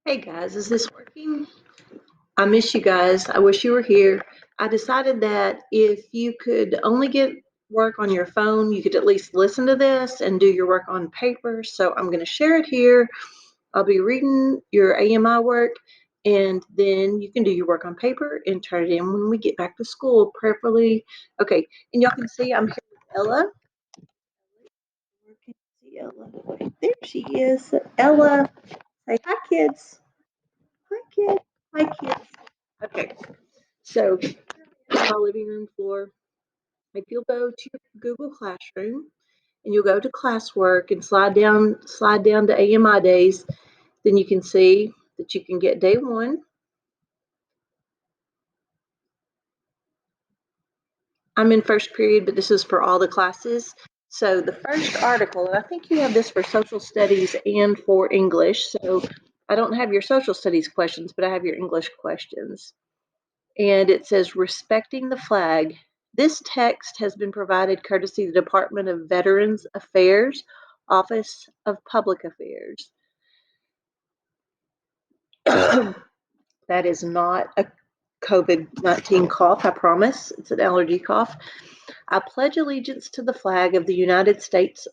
Hey guys, is this working? I miss you guys. I wish you were here. I decided that if you could only get work on your phone, you could at least listen to this and do your work on paper. So I'm going to share it here. I'll be reading your AMI work, and then you can do your work on paper and turn it in when we get back to school, preferably. Okay, and y'all can see I'm here with Ella. Where can you see Ella? There she is. Ella, say hi, kids. Hi, kids. Hi, kids. Okay, so my living room floor. If you'll go to your Google Classroom and you'll go to classwork and slide down to AMI days, then you can see that you can get day one. I'm in first period, but this is for all the classes. So the first article, and I think you have this for social studies and for English. So I don't have your social studies questions, but I have your English questions. And it says respecting the flag. This text has been provided courtesy of the Department of Veterans Affairs, Office of Public Affairs. That is not a COVID-19 cough, I promise. It's an allergy cough. I pledge allegiance to the flag of the United States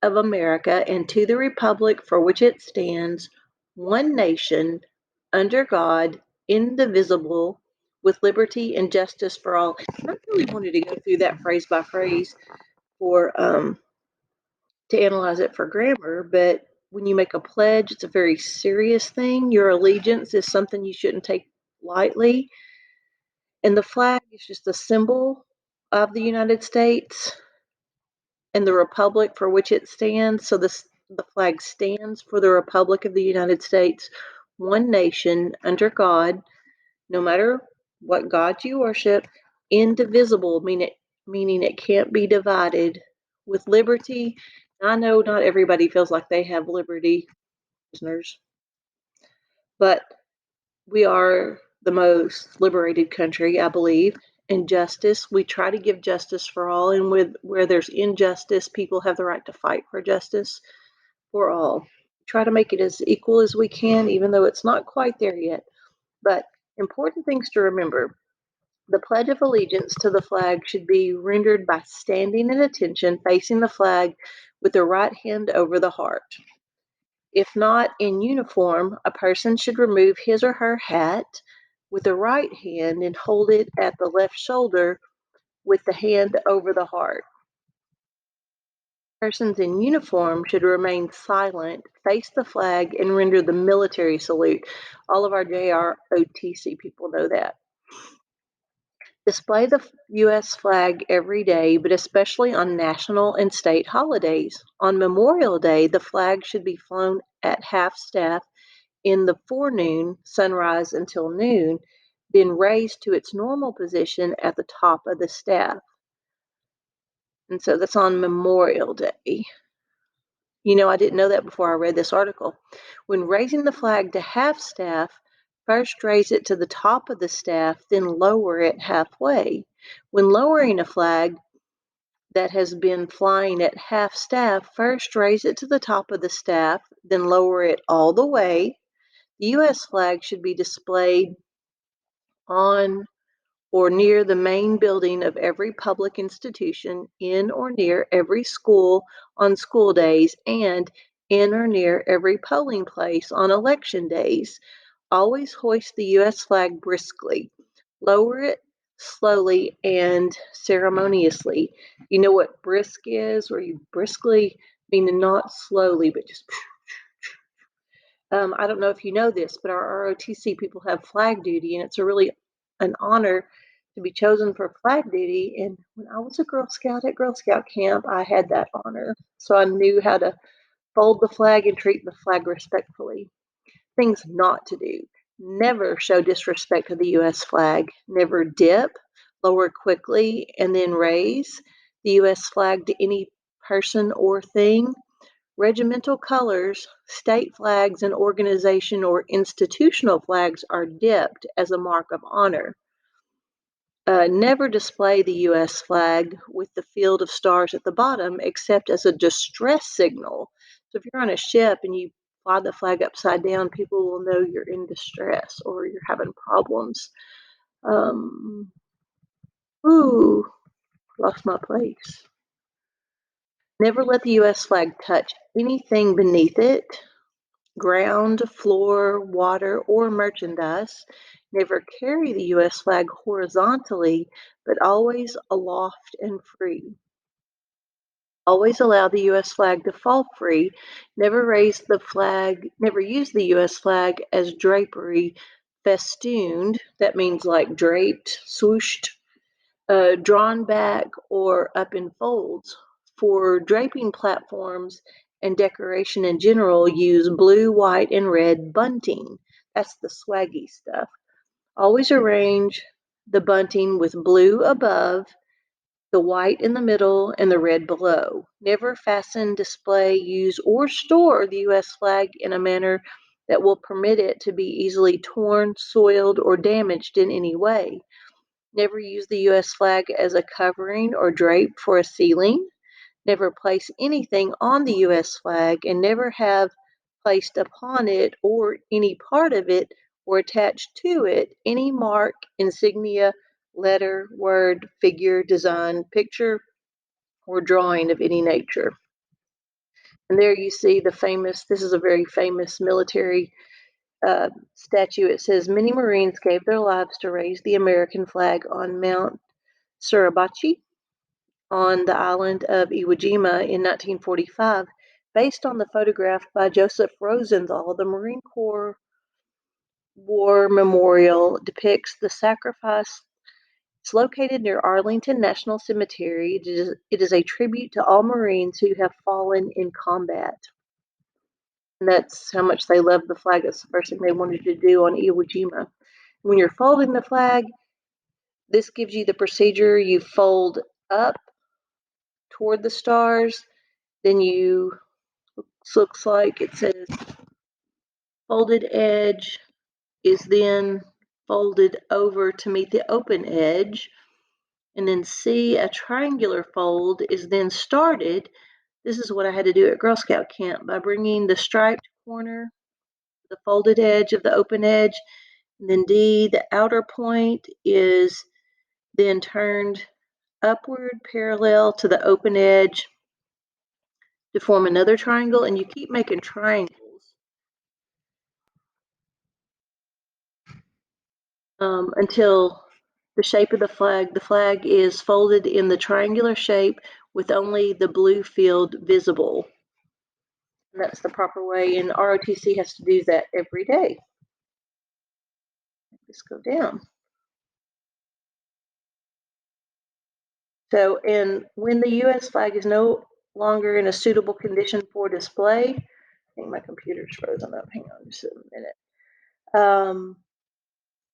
of America and to the republic for which it stands, one nation, under God, indivisible, with liberty and justice for all. I really wanted to go through that phrase by phrase for to analyze it for grammar, but when you make a pledge, it's a very serious thing. Your allegiance is something you shouldn't take lightly, and the flag is just a symbol of the United States and the republic for which it stands. So the flag stands for the Republic of the United States, one nation under God, no matter what God you worship, indivisible, meaning it can't be divided, with liberty. I know not everybody feels like they have liberty, listeners, but we are the most liberated country, I believe. And justice, we try to give justice for all, and with where there's injustice, people have the right to fight for justice for all. Try to make it as equal as we can, even though it's not quite there yet. But important things to remember. The Pledge of Allegiance to the flag should be rendered by standing at attention, facing the flag with the right hand over the heart. If not in uniform, a person should remove his or her hat with the right hand and hold it at the left shoulder with the hand over the heart. Persons in uniform should remain silent, face the flag, and render the military salute. All of our JROTC people know that. Display the U.S. flag every day, but especially on national and state holidays. On Memorial Day, the flag should be flown at half-staff in the forenoon, sunrise until noon, then raised to its normal position at the top of the staff. And so that's on Memorial Day. You know, I didn't know that before I read this article. When raising the flag to half-staff, first raise it to the top of the staff, then lower it halfway. When lowering a flag that has been flying at half-staff, first raise it to the top of the staff, then lower it all the way. The U.S. flag should be displayed on or near the main building of every public institution, in or near every school on school days, and in or near every polling place on election days. Always hoist the U.S. flag briskly. Lower it slowly and ceremoniously. You know what brisk is, where you briskly, meaning not slowly, but just I don't know if you know this, but our ROTC people have flag duty, and it's a really an honor to be chosen for flag duty. And when I was a Girl Scout at Girl Scout camp, I had that honor. So I knew how to fold the flag and treat the flag respectfully. Things not to do. Never show disrespect to the U.S. flag. Never dip, lower quickly, and then raise the U.S. flag to any person or thing. Regimental colors, state flags, and organization or institutional flags are dipped as a mark of honor. Never display the U.S. flag with the field of stars at the bottom except as a distress signal. So if you're on a ship and you fly the flag upside down, people will know you're in distress or you're having problems. Um, ooh, lost my place. Never let the U.S. flag touch anything beneath it, ground, floor, water, or merchandise. Never carry the U.S. flag horizontally, but always aloft and free. Always allow the U.S. flag to fall free. Never use the U.S. flag as drapery, festooned, that means like draped, swooshed, drawn back, or up in folds. For draping platforms and decoration in general, use blue, white, and red bunting. That's the swaggy stuff. Always arrange the bunting with blue above, the white in the middle, and the red below. Never fasten, display, use, or store the U.S. flag in a manner that will permit it to be easily torn, soiled, or damaged in any way. Never use the U.S. flag as a covering or drape for a ceiling. Never place anything on the U.S. flag, and never have placed upon it or any part of it or attached to it any mark, insignia, letter, word, figure, design, picture, or drawing of any nature. And there you see this is a very famous military statue. It says, many Marines gave their lives to raise the American flag on Mount Suribachi on the island of Iwo Jima in 1945. Based on the photograph by Joseph Rosenthal, the Marine Corps War Memorial depicts the sacrifice. It's located near Arlington National Cemetery. It is a tribute to all Marines who have fallen in combat. And that's how much they love the flag. That's the first thing they wanted to do on Iwo Jima. When you're folding the flag, this gives you the procedure. You fold up toward the stars, then looks like it says folded edge is then folded over to meet the open edge. And then C, a triangular fold is then started. This is what I had to do at Girl Scout camp by bringing the striped corner, the folded edge of the open edge. And then D, the outer point is then turned upward parallel to the open edge to form another triangle, and you keep making triangles until the shape of the flag is folded in the triangular shape with only the blue field visible. And that's the proper way, and ROTC has to do that every day. Just go down. So, and when the U.S. flag is no longer in a suitable condition for display, I think my computer's frozen up. Hang on just a minute.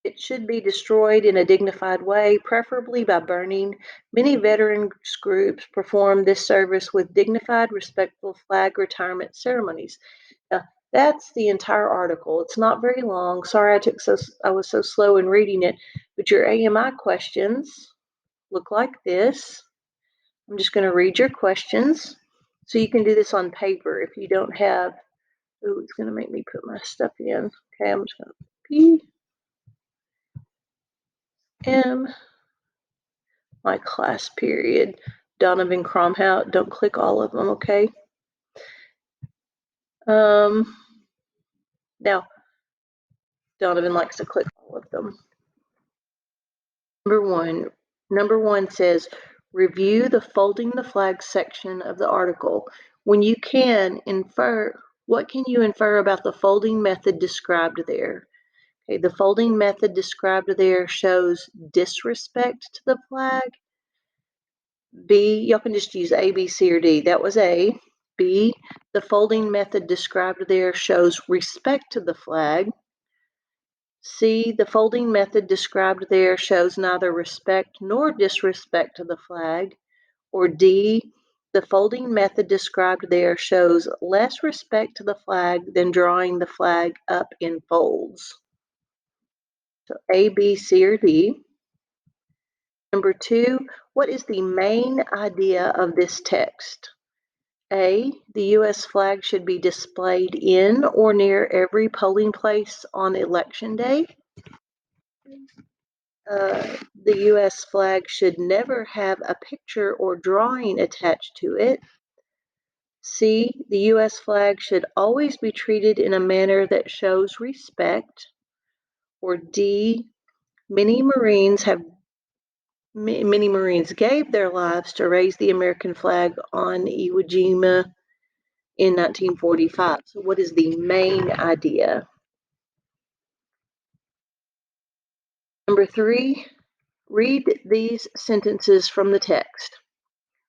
It should be destroyed in a dignified way, preferably by burning. Many veterans groups perform this service with dignified, respectful flag retirement ceremonies. Now, that's the entire article. It's not very long. Sorry I was so slow in reading it, but your AMI questions look like this. I'm just going to read your questions. So you can do this on paper if you don't have, oh, it's going to make me put my stuff in. Okay, I'm just going to P M, my class period, Donovan Cromhout. Don't click all of them, okay? Now, Donovan likes to click all of them. Number one says, review the folding the flag section of the article. When you can infer, what can you infer about the folding method described there? Okay, the folding method described there shows disrespect to the flag. B, y'all can just use A, B, C, or D. That was A. B, the folding method described there shows respect to the flag. C, the folding method described there shows neither respect nor disrespect to the flag. Or D, the folding method described there shows less respect to the flag than drawing the flag up in folds. So A, B, C, or D. Number two, what is the main idea of this text? A, the U.S. flag should be displayed in or near every polling place on election day. The U.S. flag should never have a picture or drawing attached to it. C, the U.S. flag should always be treated in a manner that shows respect. Or D, many Marines gave their lives to raise the American flag on Iwo Jima in 1945. So what is the main idea? Number 3, read these sentences from the text.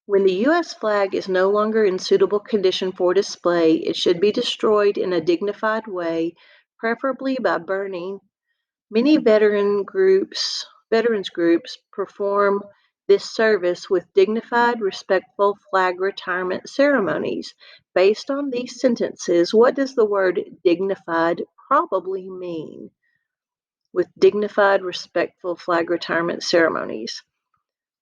When the U.S. flag is no longer in suitable condition for display, it should be destroyed in a dignified way, preferably by burning. Many veterans groups perform this service with dignified, respectful flag retirement ceremonies. Based on these sentences, what does the word dignified probably mean? With dignified, respectful flag retirement ceremonies.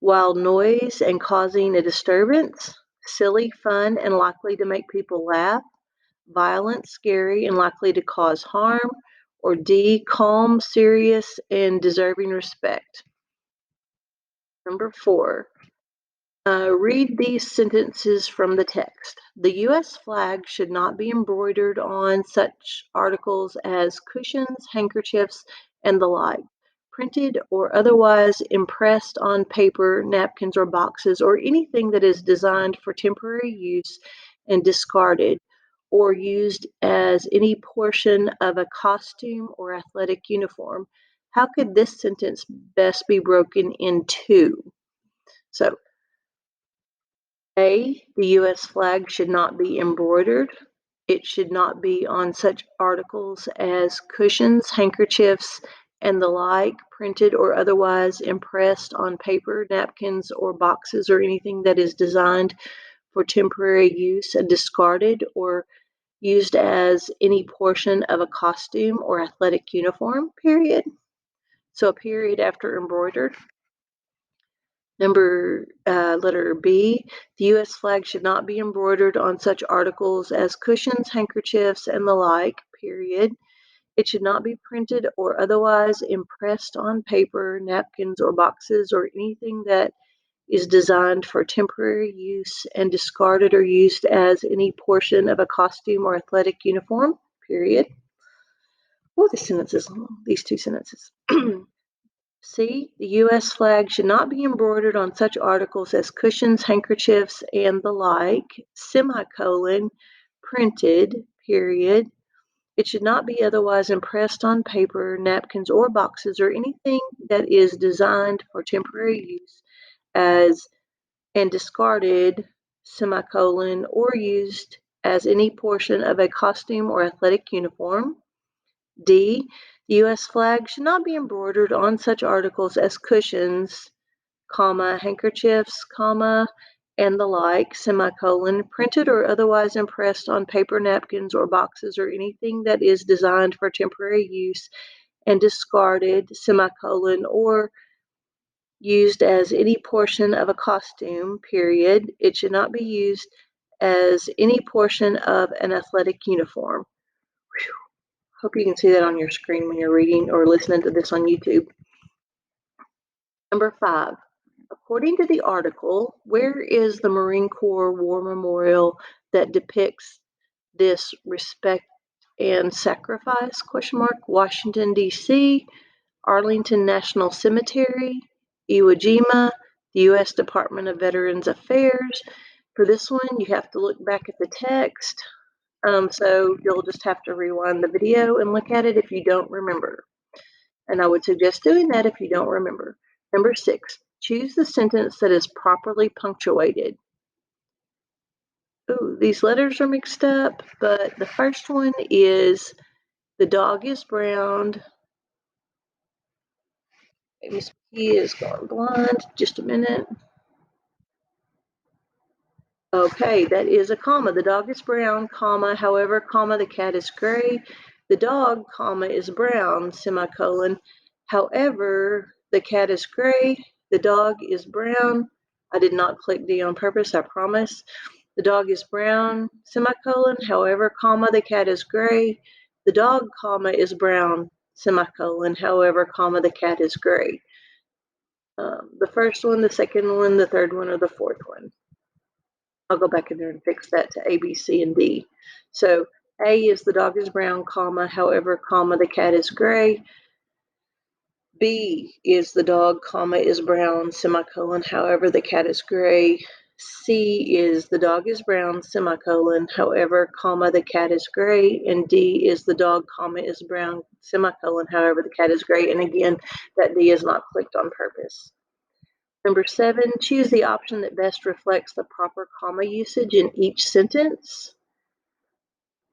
Wild noise and causing a disturbance, silly, fun, and likely to make people laugh, violent, scary, and likely to cause harm, or D, calm, serious, and deserving respect. Number 4, read these sentences from the text. The U.S. flag should not be embroidered on such articles as cushions, handkerchiefs, and the like, printed or otherwise impressed on paper, napkins, or boxes, or anything that is designed for temporary use and discarded, or used as any portion of a costume or athletic uniform. How could this sentence best be broken in two? So, A, the U.S. flag should not be embroidered. It should not be on such articles as cushions, handkerchiefs, and the like, printed or otherwise impressed on paper, napkins, or boxes, or anything that is designed for temporary use and discarded, or used as any portion of a costume or athletic uniform, period. So a period after embroidered. Letter B, the U.S. flag should not be embroidered on such articles as cushions, handkerchiefs, and the like, period. It should not be printed or otherwise impressed on paper, napkins, or boxes, or anything that is designed for temporary use and discarded or used as any portion of a costume or athletic uniform, period. Oh, this sentence is long, these two sentences. C, the U.S. flag should not be embroidered on such articles as cushions, handkerchiefs, and the like, semicolon, printed, period. It should not be otherwise impressed on paper, napkins, or boxes, or anything that is designed for temporary use as and discarded, semicolon, or used as any portion of a costume or athletic uniform. D, the U.S. flag should not be embroidered on such articles as cushions, comma, handkerchiefs, comma, and the like, semicolon, printed or otherwise impressed on paper, napkins, or boxes, or anything that is designed for temporary use and discarded, semicolon, or used as any portion of a costume, period. It should not be used as any portion of an athletic uniform. Whew. Hope you can see that on your screen when you're reading or listening to this on YouTube. Number 5, according to the article, where is the Marine Corps War Memorial that depicts this respect and sacrifice? Washington, D.C., Arlington National Cemetery, Iwo Jima, the U.S. Department of Veterans Affairs. For this one, you have to look back at the text. So you'll just have to rewind the video and look at it if you don't remember. And I would suggest doing that if you don't remember. Number 6, choose the sentence that is properly punctuated. Ooh, these letters are mixed up, but the first one is the dog is brown. Miss P is going blind. Just a minute. Okay, that is a comma. The dog is brown, comma, however, comma, the cat is gray. The dog, comma, is brown, semicolon. However, the cat is gray. The dog is brown. I did not click D on purpose, I promise. The dog is brown, semicolon, however, comma, the cat is gray. The dog, comma, is brown, semicolon, however, comma, the cat is gray. The first one, the second one, the third one, or the fourth one. I'll go back in there and fix that to A, B, C, and D. So A is the dog is brown, comma, however, comma, the cat is gray. B is the dog, comma, is brown, semicolon, however, the cat is gray. C is the dog is brown, semicolon, however, comma, the cat is gray. And D is the dog, comma, is brown, semicolon, however, the cat is gray. And again, that D is not clicked on purpose. Number 7, choose the option that best reflects the proper comma usage in each sentence.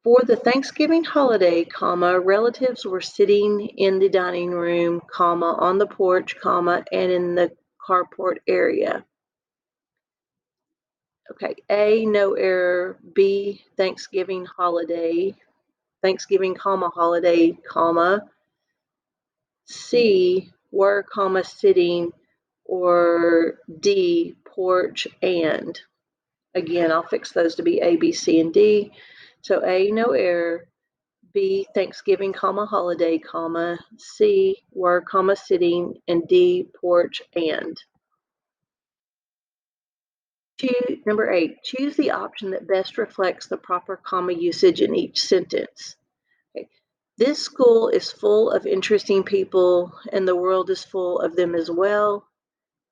For the Thanksgiving holiday, comma, relatives were sitting in the dining room, comma, on the porch, comma, and in the carport area. Okay, A, no error. B, Thanksgiving holiday. Thanksgiving, comma, holiday, comma. C, were, comma, sitting. Or D, porch and. Again, I'll fix those to be A, B, C, and D. So A, no error. B, Thanksgiving, comma, holiday, comma. C, were, comma, sitting. And D, porch and. Number 8, choose the option that best reflects the proper comma usage in each sentence. Okay. This school is full of interesting people, and the world is full of them as well.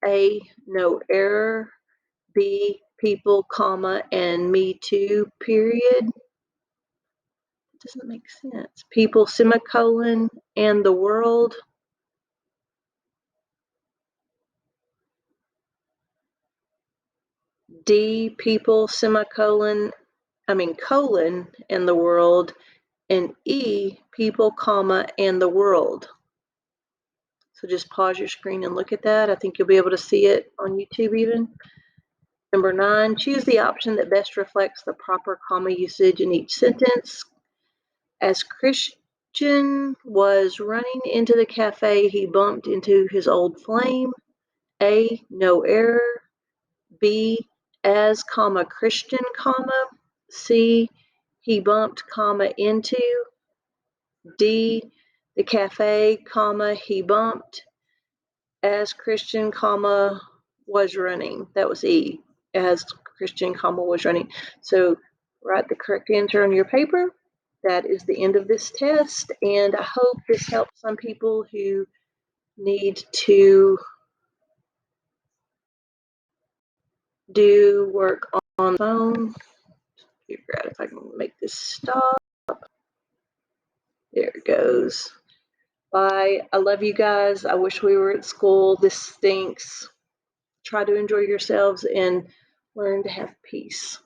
A, no error. B, people, comma, and me too, period. Doesn't make sense. People, semicolon, and the world. D, people, semicolon, colon, and the world. And E, people, comma, and the world. So just pause your screen and look at that. I think you'll be able to see it on YouTube even. Number 9, choose the option that best reflects the proper comma usage in each sentence. As Christian was running into the cafe, he bumped into his old flame. A, no error. B, as, comma, Christian, comma. C, he bumped, comma, into. D, the cafe, comma, he bumped. As Christian, comma, was running. That was E, as Christian, comma, was running. So write the correct answer on your paper. That is the end of this test, and I hope this helps some people who need to do work on the phone. Figure out if I can make this stop. There it goes. Bye. I love you guys. I wish we were at school. This stinks. Try to enjoy yourselves and learn to have peace.